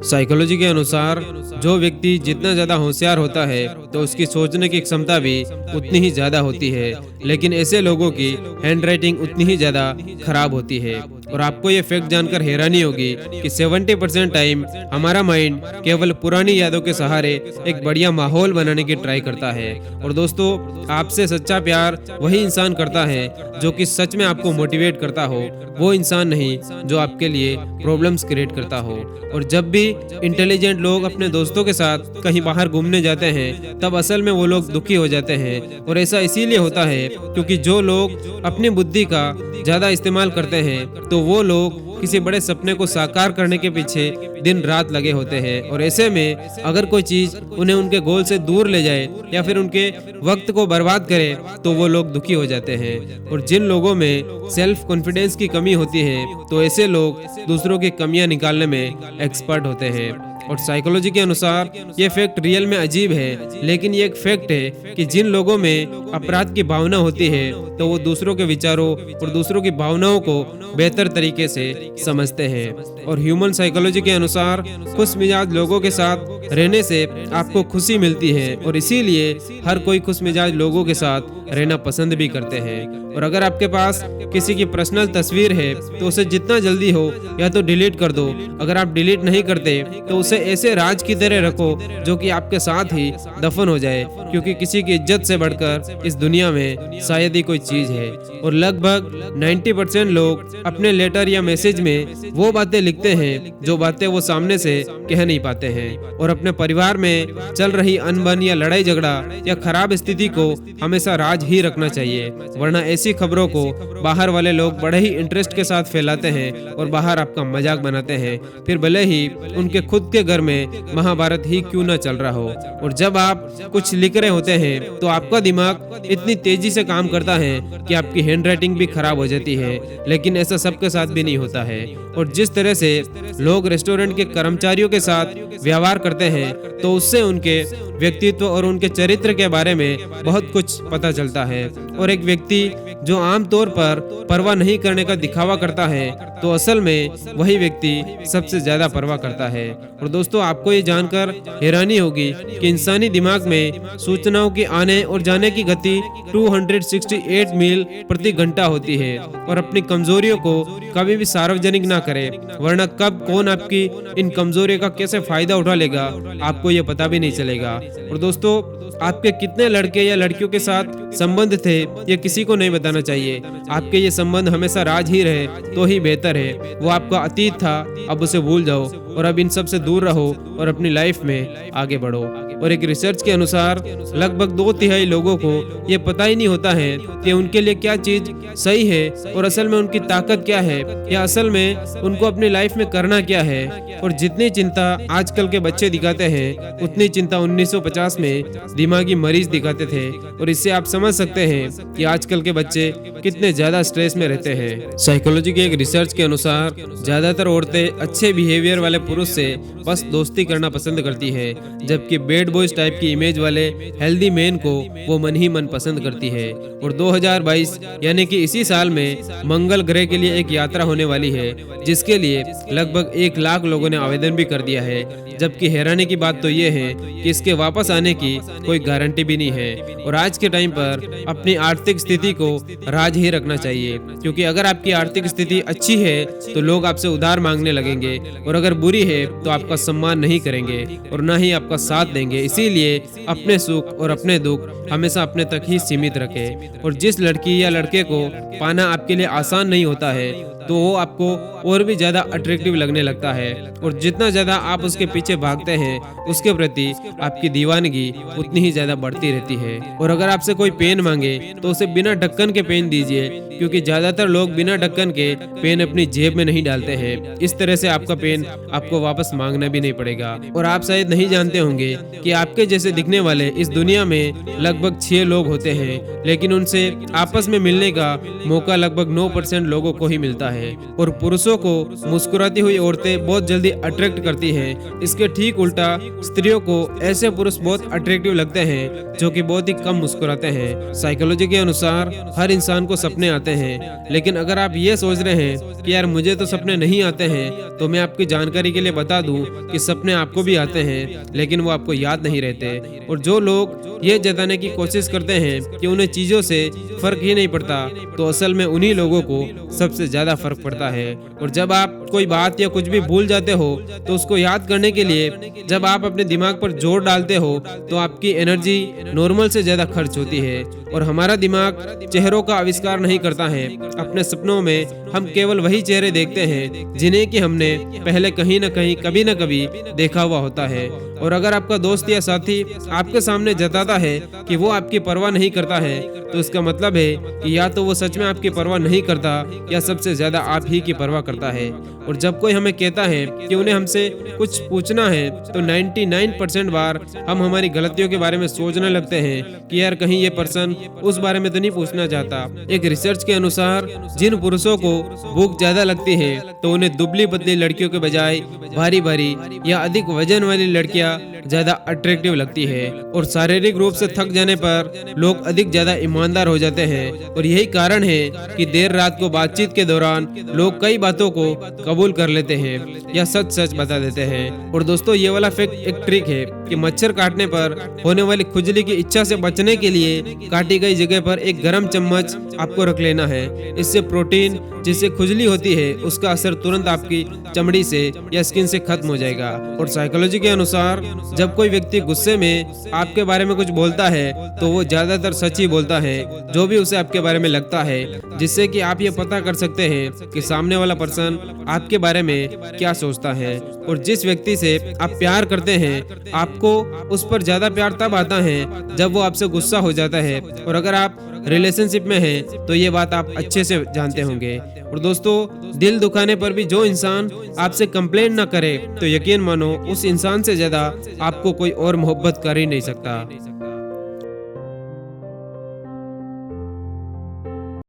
Psychology के अनुसार जो व्यक्ति जितना ज़्यादा होशियार होता है तो उसकी सोचने की क्षमता भी उतनी ही ज़्यादा होती है, लेकिन ऐसे लोगों की हैंडराइटिंग उतनी ही ज़्यादा खराब होती है। और आपको ये फैक्ट जानकर हैरानी होगी कि 70% टाइम हमारा माइंड केवल पुरानी यादों के सहारे एक बढ़िया माहौल बनाने की ट्राई करता है। और दोस्तों, आपसे सच्चा प्यार वही इंसान करता है जो कि सच में आपको मोटिवेट करता हो, वो इंसान नहीं जो आपके लिए प्रॉब्लम्स क्रिएट करता हो। और जब भी इंटेलिजेंट लोग अपने दोस्तों के साथ कहीं बाहर घूमने जाते हैं तब असल में वो लोग दुखी हो जाते हैं। और ऐसा इसीलिए होता है क्योंकि जो लोग अपनी बुद्धि का ज़्यादा इस्तेमाल करते हैं तो वो लोग किसी बड़े सपने को साकार करने के पीछे दिन रात लगे होते हैं। और ऐसे में अगर कोई चीज़ उन्हें उनके गोल से दूर ले जाए या फिर उनके वक्त को बर्बाद करे तो वो लोग दुखी हो जाते हैं। और जिन लोगों में सेल्फ कॉन्फिडेंस की कमी होती है तो ऐसे लोग दूसरों की कमियां निकालने में एक्सपर्ट होते हैं। और साइकोलॉजी के अनुसार ये फैक्ट रियल में अजीब है, लेकिन ये एक फैक्ट है कि जिन लोगों में अपराध की भावना होती है तो वो दूसरों के विचारों और दूसरों की भावनाओं को बेहतर तरीके से समझते हैं। और ह्यूमन साइकोलॉजी के अनुसार खुश मिजाज लोगों के साथ रहने से आपको खुशी मिलती है और इसीलिए हर कोई खुश मिजाज लोगों के साथ रहना पसंद भी करते हैं। और अगर आपके पास किसी की पर्सनल तस्वीर है तो उसे जितना जल्दी हो या तो डिलीट कर दो। अगर आप डिलीट नहीं करते तो उसे ऐसे राज की तरह रखो जो कि आपके साथ ही दफन हो जाए, क्योंकि किसी की इज्जत से बढ़कर इस दुनिया में शायद ही कोई चीज है। और लगभग 90% लोग अपने लेटर या मैसेज में वो बातें लिखते हैं जो बातें वो सामने से कह नहीं पाते हैं। और अपने परिवार में चल रही अनबन या लड़ाई झगड़ा या खराब स्थिति को हमेशा राज ही रखना चाहिए, वरना ऐसी खबरों को बाहर वाले लोग बड़े ही इंटरेस्ट के साथ फैलाते हैं और बाहर आपका मजाक बनाते हैं, फिर भले ही उनके खुद के घर में महाभारत ही क्यों ना चल रहा हो। और जब आप कुछ लिख रहे होते हैं तो आपका दिमाग इतनी तेजी से काम करता है कि आपकी हैंडराइटिंग भी खराब हो जाती है, लेकिन ऐसा सबके साथ भी नहीं होता है। और जिस तरह से लोग रेस्टोरेंट के कर्मचारियों के साथ व्यवहार करते हैं तो उससे उनके व्यक्तित्व और उनके चरित्र के बारे में बहुत कुछ पता चलता है। और एक व्यक्ति जो आमतौर पर परवाह नहीं करने का दिखावा करता है तो असल में वही व्यक्ति सबसे ज्यादा परवाह करता है। और दोस्तों, आपको ये जानकर हैरानी होगी कि इंसानी दिमाग में सूचनाओं की आने और जाने की गति 268 मील प्रति घंटा होती है। और अपनी कमजोरियों को कभी भी सार्वजनिक ना करें, वरना कब कौन आपकी इन कमजोरियों का कैसे फायदा उठा लेगा आपको ये पता भी नहीं चलेगा। और दोस्तों, आपके कितने लड़के या लड़कियों के साथ संबंध थे ये किसी को नहीं बताना चाहिए। आपके ये संबंध हमेशा राज ही रहे तो ही बेहतर है। वो आपका अतीत था, अब उसे भूल जाओ और अब इन सब से दूर रहो और अपनी लाइफ में आगे बढ़ो। और एक रिसर्च के अनुसार लगभग 2/3 लोगों को ये पता ही नहीं होता है कि उनके लिए क्या चीज सही है और असल में उनकी ताकत क्या है या असल में उनको अपनी लाइफ में करना क्या है। और जितनी चिंता आजकल के बच्चे दिखाते हैं उतनी चिंता 1950 में दिमागी मरीज दिखाते थे। और इससे आप समझ सकते हैं कि आजकल के बच्चे कितने ज्यादा स्ट्रेस में रहते हैं। साइकोलॉजी के एक रिसर्च के अनुसार ज्यादातर औरतें अच्छे बिहेवियर वाले पुरुष से बस दोस्ती करना पसंद करती है, जबकि बैड बॉयज टाइप की इमेज वाले हेल्दी मैन को वो मन ही मन पसंद करती है। और 2022 यानी कि इसी साल में मंगल ग्रह के लिए एक यात्रा होने वाली है, जिसके लिए लगभग 1 लाख लोगों ने आवेदन भी कर दिया है। जबकि हैरानी की बात तो ये है कि इसके वापस आने की कोई गारंटी भी नहीं है। और आज के टाइम पर अपनी आर्थिक स्थिति को राज ही रखना चाहिए, क्योंकि अगर आपकी आर्थिक स्थिति अच्छी है तो लोग आपसे उधार मांगने लगेंगे, और अगर बुरी है तो आपका सम्मान नहीं करेंगे और ना ही आपका साथ देंगे। इसीलिए अपने सुख और अपने दुख हमेशा अपने तक ही सीमित रखें। और जिस लड़की या लड़के को पाना आपके लिए आसान नहीं होता है तो वो आपको और भी ज्यादा अट्रैक्टिव लगने लगता है, और जितना ज्यादा आप उसके पीछे भागते हैं उसके प्रति आपकी दीवानगी उतनी ही ज्यादा बढ़ती रहती है। और अगर आपसे कोई पेन मांगे तो उसे बिना ढक्कन के पेन दीजिए, क्योंकि ज्यादातर लोग बिना ढक्कन के पेन अपनी जेब में नहीं डालते हैं। इस तरह से आपका पेन आपको वापस मांगना भी नहीं पड़ेगा। और आप शायद नहीं जानते होंगे कि आपके जैसे दिखने वाले इस दुनिया में लगभग 6 लोग होते हैं, लेकिन उनसे आपस में मिलने का मौका लगभग 9% लोगों को ही मिलता है। और पुरुषों को मुस्कुराती हुई औरतें बहुत जल्दी अट्रैक्ट करती हैं। इसके ठीक उल्टा स्त्रियों को ऐसे पुरुष बहुत अट्रैक्टिव लगते हैं जो कि बहुत ही कम मुस्कुराते हैं। साइकोलॉजी के अनुसार हर इंसान को सपने आते हैं, लेकिन अगर आप ये सोच रहे हैं कि यार मुझे तो सपने नहीं आते हैं, तो मैं आपकी जानकारी के लिए बता दूं कि सपने आपको भी आते हैं, लेकिन वो आपको याद नहीं रहते। और जो लोग ये जताने की कोशिश करते हैं कि उन्हें चीज़ों से फर्क ही नहीं पड़ता, तो असल में उन्हीं लोगों को सबसे ज़्यादा फर्क पड़ता है। और जब आप कोई बात या कुछ भी भूल जाते हो, तो उसको याद करने के लिए जब आप अपने दिमाग पर जोर डालते हो, तो आपकी एनर्जी नॉर्मल से ज़्यादा खर्च होती है। और हमारा दिमाग चेहरों का आविष्कार नहीं करता है। अपने सपनों में हम केवल वही चेहरे देखते हैं जिन्हें कि हमने पहले कहीं न कहीं कभी न कभी देखा हुआ होता है। और अगर आपका दोस्त या साथी आपके सामने जताता है कि वो आपकी परवाह नहीं करता है, तो इसका मतलब है कि या तो वो सच में आपकी परवाह नहीं करता या सबसे ज्यादा आप ही की परवाह करता है। और जब कोई हमें कहता है कि उन्हें हमसे कुछ पूछना है, तो 99% बार हम हमारी गलतियों के बारे में सोचने लगते हैं कि यार कहीं ये पर्सन उस बारे में तो नहीं पूछना चाहता। एक रिसर्च के अनुसार जिन पुरुषों को भूख ज्यादा लगती है, तो उन्हें दुबली पतली लड़कियों के बजाय भारी भारी या अधिक वजन वाली लड़कियां ज्यादा अट्रैक्टिव लगती है। और शारीरिक रूप से थक जाने पर लोग अधिक ज्यादा ईमानदार हो जाते हैं। और यही कारण है कि देर रात को बातचीत के दौरान लोग कई बातों को कबूल कर लेते हैं या सच सच बता देते हैं। और दोस्तों, ये वाला फैक्ट एक ट्रिक है कि मच्छर काटने पर होने वाली खुजली की इच्छा से बचने के लिए काटी गई जगह पर एक गर्म चम्मच आपको रख लेना है। इससे प्रोटीन जिससे खुजली होती है उसका असर तुरंत आपकी चमड़ी से या स्किन से खत्म हो जाएगा। और साइकोलॉजी के अनुसार जब कोई व्यक्ति गुस्से में आपके बारे में कुछ बोलता है, तो वो ज्यादातर सच ही बोलता है, जो भी उसे आपके बारे में लगता है, जिससे कि आप ये पता कर सकते हैं कि सामने वाला पर्सन आपके बारे में क्या सोचता है। और जिस व्यक्ति से आप प्यार करते हैं, आपको उस पर ज्यादा प्यार तब आता है जब वो आपसे गुस्सा हो जाता है। और अगर आप रिलेशनशिप में हैं, तो ये बात आप अच्छे से जानते होंगे। और दोस्तों, दिल दुखाने पर भी जो इंसान आपसे कंप्लेंट ना करे, तो यकीन मानो उस इंसान से ज्यादा आपको कोई और मोहब्बत कर ही नहीं सकता।